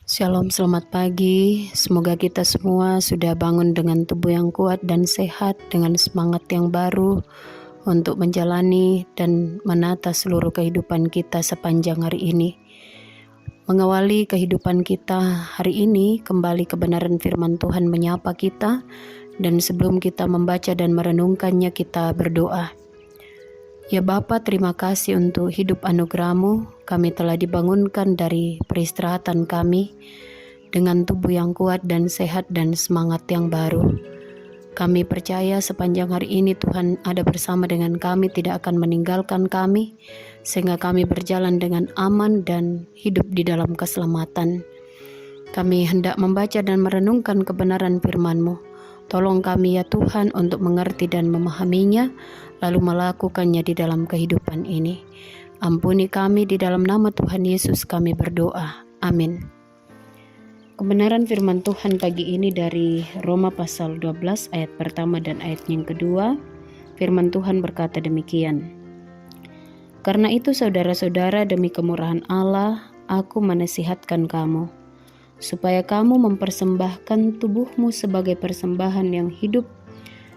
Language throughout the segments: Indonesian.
Shalom, selamat pagi. Semoga kita semua sudah bangun dengan tubuh yang kuat dan sehat, dengan semangat yang baru untuk menjalani dan menata seluruh kehidupan kita sepanjang hari ini. Mengawali kehidupan kita hari ini, kembali kebenaran firman Tuhan menyapa kita, dan sebelum kita membaca dan merenungkannya, kita berdoa. Ya Bapa, terima kasih untuk hidup anugerah-Mu. Kami telah dibangunkan dari peristirahatan kami dengan tubuh yang kuat dan sehat dan semangat yang baru. Kami percaya sepanjang hari ini Tuhan ada bersama dengan kami, tidak akan meninggalkan kami, sehingga kami berjalan dengan aman dan hidup di dalam keselamatan. Kami hendak membaca dan merenungkan kebenaran firman-Mu. Tolong kami ya Tuhan untuk mengerti dan memahaminya, lalu melakukannya di dalam kehidupan ini. Ampuni kami, di dalam nama Tuhan Yesus kami berdoa. Amin. Kebenaran firman Tuhan pagi ini dari Roma pasal 12 ayat pertama dan ayat yang kedua. Firman Tuhan berkata demikian. Karena itu saudara-saudara, demi kemurahan Allah, aku menasihatkan kamu, supaya kamu mempersembahkan tubuhmu sebagai persembahan yang hidup,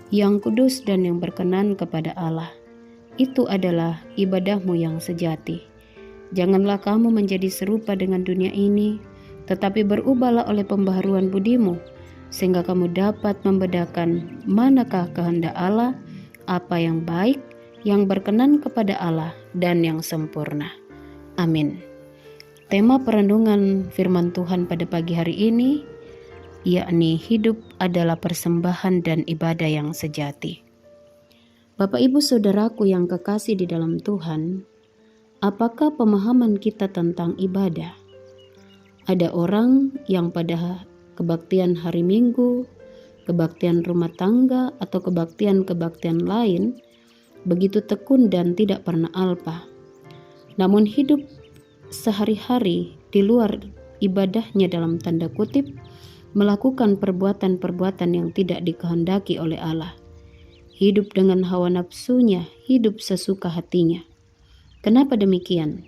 yang kudus dan yang berkenan kepada Allah. Itu adalah ibadahmu yang sejati. Janganlah kamu menjadi serupa dengan dunia ini, tetapi berubahlah oleh pembaharuan budimu, sehingga kamu dapat membedakan manakah kehendak Allah, apa yang baik, yang berkenan kepada Allah, dan yang sempurna. Amin. Tema perenungan firman Tuhan pada pagi hari ini, yakni hidup adalah persembahan dan ibadah yang sejati. Bapak Ibu Saudaraku yang kekasih di dalam Tuhan, apakah pemahaman kita tentang ibadah? Ada orang yang pada kebaktian hari Minggu, kebaktian rumah tangga, atau kebaktian-kebaktian lain begitu tekun dan tidak pernah alpa. Namun hidup sehari-hari di luar ibadahnya dalam tanda kutip melakukan perbuatan-perbuatan yang tidak dikehendaki oleh Allah. Hidup dengan hawa nafsunya, hidup sesuka hatinya. Kenapa demikian?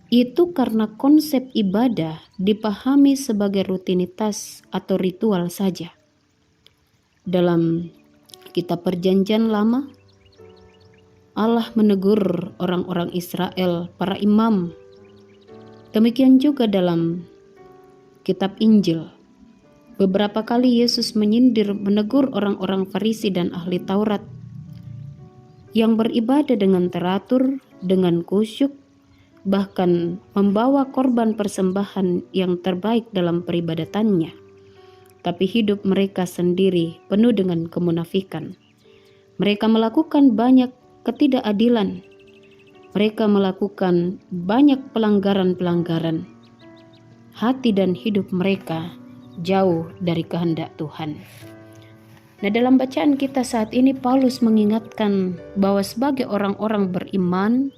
Itu karena konsep ibadah dipahami sebagai rutinitas atau ritual saja. Dalam kitab Perjanjian Lama, Allah menegur orang-orang Israel, para imam. Demikian juga dalam kitab Injil. Beberapa kali Yesus menyindir, menegur orang-orang Farisi dan ahli Taurat yang beribadah dengan teratur, dengan khusyuk, bahkan membawa korban persembahan yang terbaik dalam peribadatannya. Tapi hidup mereka sendiri penuh dengan kemunafikan. Mereka melakukan banyak ketidakadilan. Mereka melakukan banyak pelanggaran-pelanggaran. Hati dan hidup mereka jauh dari kehendak Tuhan. Nah, dalam bacaan kita saat ini Paulus mengingatkan bahwa sebagai orang-orang beriman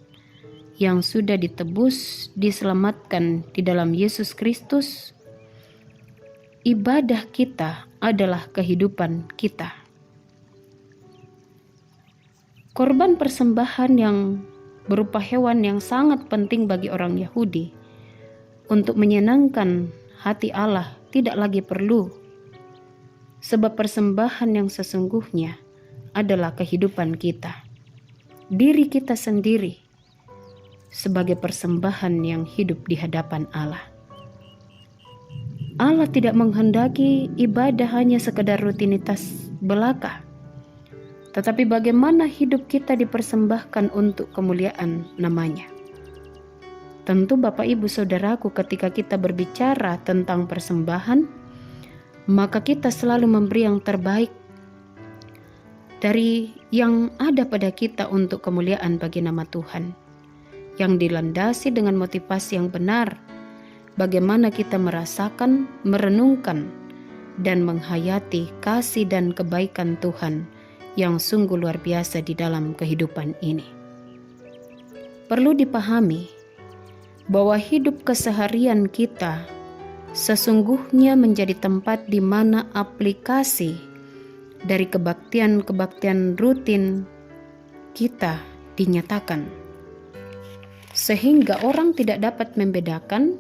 yang sudah ditebus, diselamatkan di dalam Yesus Kristus, ibadah kita adalah kehidupan kita. Korban persembahan yang berupa hewan yang sangat penting bagi orang Yahudi untuk menyenangkan hati Allah tidak lagi perlu, sebab persembahan yang sesungguhnya adalah kehidupan kita, diri kita sendiri sebagai persembahan yang hidup di hadapan Allah. Allah tidak menghendaki ibadah hanya sekedar rutinitas belaka, tetapi bagaimana hidup kita dipersembahkan untuk kemuliaan namanya. Tentu Bapak Ibu Saudaraku, ketika kita berbicara tentang persembahan, maka kita selalu memberi yang terbaik dari yang ada pada kita untuk kemuliaan bagi nama Tuhan, yang dilandasi dengan motivasi yang benar, bagaimana kita merasakan, merenungkan, dan menghayati kasih dan kebaikan Tuhan yang sungguh luar biasa di dalam kehidupan ini. Perlu dipahami bahwa hidup keseharian kita sesungguhnya menjadi tempat di mana aplikasi dari kebaktian-kebaktian rutin kita dinyatakan, sehingga orang tidak dapat membedakan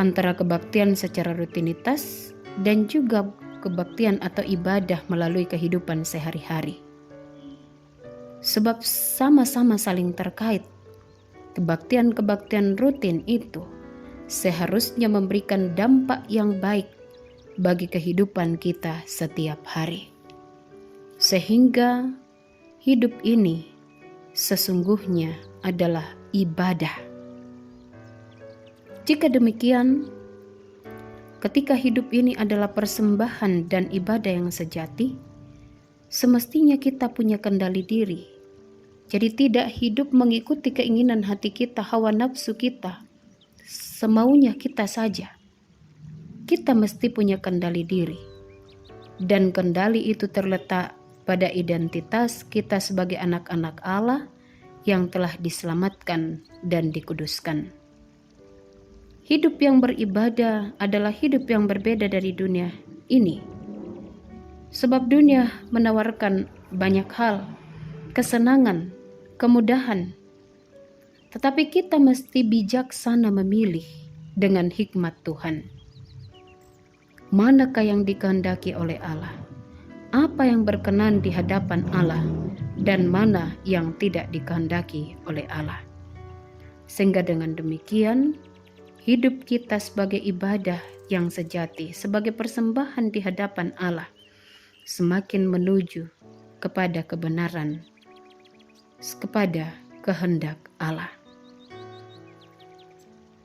antara kebaktian secara rutinitas dan juga kebaktian atau ibadah melalui kehidupan sehari-hari. Sebab sama-sama saling terkait. Kebaktian-kebaktian rutin itu seharusnya memberikan dampak yang baik bagi kehidupan kita setiap hari. Sehingga hidup ini sesungguhnya adalah ibadah. Jika demikian, ketika hidup ini adalah persembahan dan ibadah yang sejati, semestinya kita punya kendali diri. Jadi tidak hidup mengikuti keinginan hati kita, hawa nafsu kita, semaunya kita saja. Kita mesti punya kendali diri. Dan kendali itu terletak pada identitas kita sebagai anak-anak Allah yang telah diselamatkan dan dikuduskan. Hidup yang beribadah adalah hidup yang berbeda dari dunia ini. Sebab dunia menawarkan banyak hal, kesenangan, kemudahan. Tetapi kita mesti bijaksana memilih dengan hikmat Tuhan. Manakah yang dikehendaki oleh Allah? Apa yang berkenan di hadapan Allah dan mana yang tidak dikehendaki oleh Allah. Sehingga dengan demikian, hidup kita sebagai ibadah yang sejati, sebagai persembahan di hadapan Allah, semakin menuju kepada kebenaran, kepada kehendak Allah.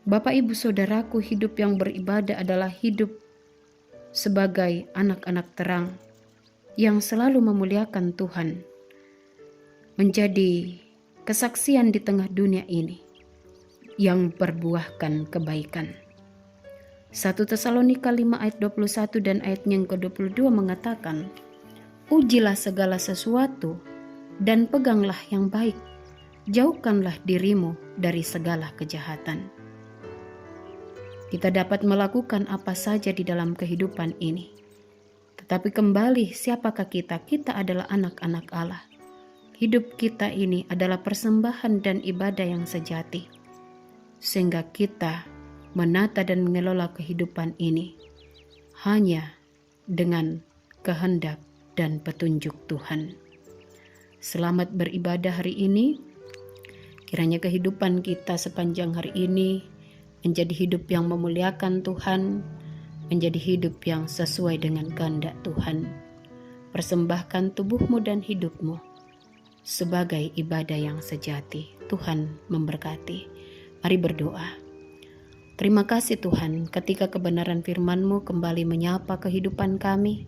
Bapak, Ibu, Saudaraku, hidup yang beribadah adalah hidup sebagai anak-anak terang yang selalu memuliakan Tuhan, menjadi kesaksian di tengah dunia ini yang berbuahkan kebaikan. 1 Tesalonika 5 ayat 21 dan ayat yang ke-22 mengatakan, ujilah segala sesuatu dan peganglah yang baik, jauhkanlah dirimu dari segala kejahatan. Kita dapat melakukan apa saja di dalam kehidupan ini. Tetapi kembali, siapakah kita? Kita adalah anak-anak Allah. Hidup kita ini adalah persembahan dan ibadah yang sejati. Sehingga kita menata dan mengelola kehidupan ini hanya dengan kehendak dan petunjuk Tuhan. Selamat beribadah hari ini. Kiranya kehidupan kita sepanjang hari ini menjadi hidup yang memuliakan Tuhan, menjadi hidup yang sesuai dengan kehendak Tuhan. Persembahkan tubuhmu dan hidupmu sebagai ibadah yang sejati. Tuhan memberkati. Mari berdoa. Terima kasih Tuhan, ketika kebenaran firman-Mu kembali menyapa kehidupan kami.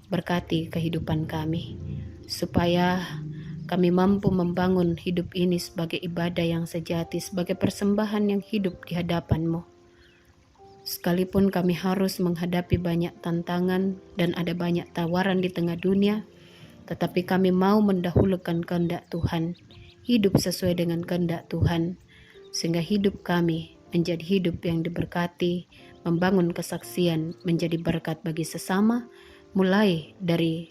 Berkati kehidupan kami, supaya kami mampu membangun hidup ini sebagai ibadah yang sejati, sebagai persembahan yang hidup di hadapan-Mu. Sekalipun kami harus menghadapi banyak tantangan dan ada banyak tawaran di tengah dunia, tetapi kami mau mendahulukan kehendak Tuhan, hidup sesuai dengan kehendak Tuhan, sehingga hidup kami menjadi hidup yang diberkati, membangun kesaksian, menjadi berkat bagi sesama, mulai dari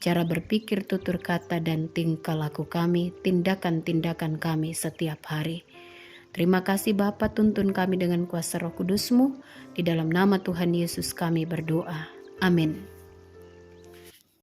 cara berpikir, tutur kata, dan tingkah laku kami, tindakan-tindakan kami setiap hari. Terima kasih Bapa, tuntun kami dengan kuasa Roh Kudus-Mu. Di dalam nama Tuhan Yesus kami berdoa. Amin.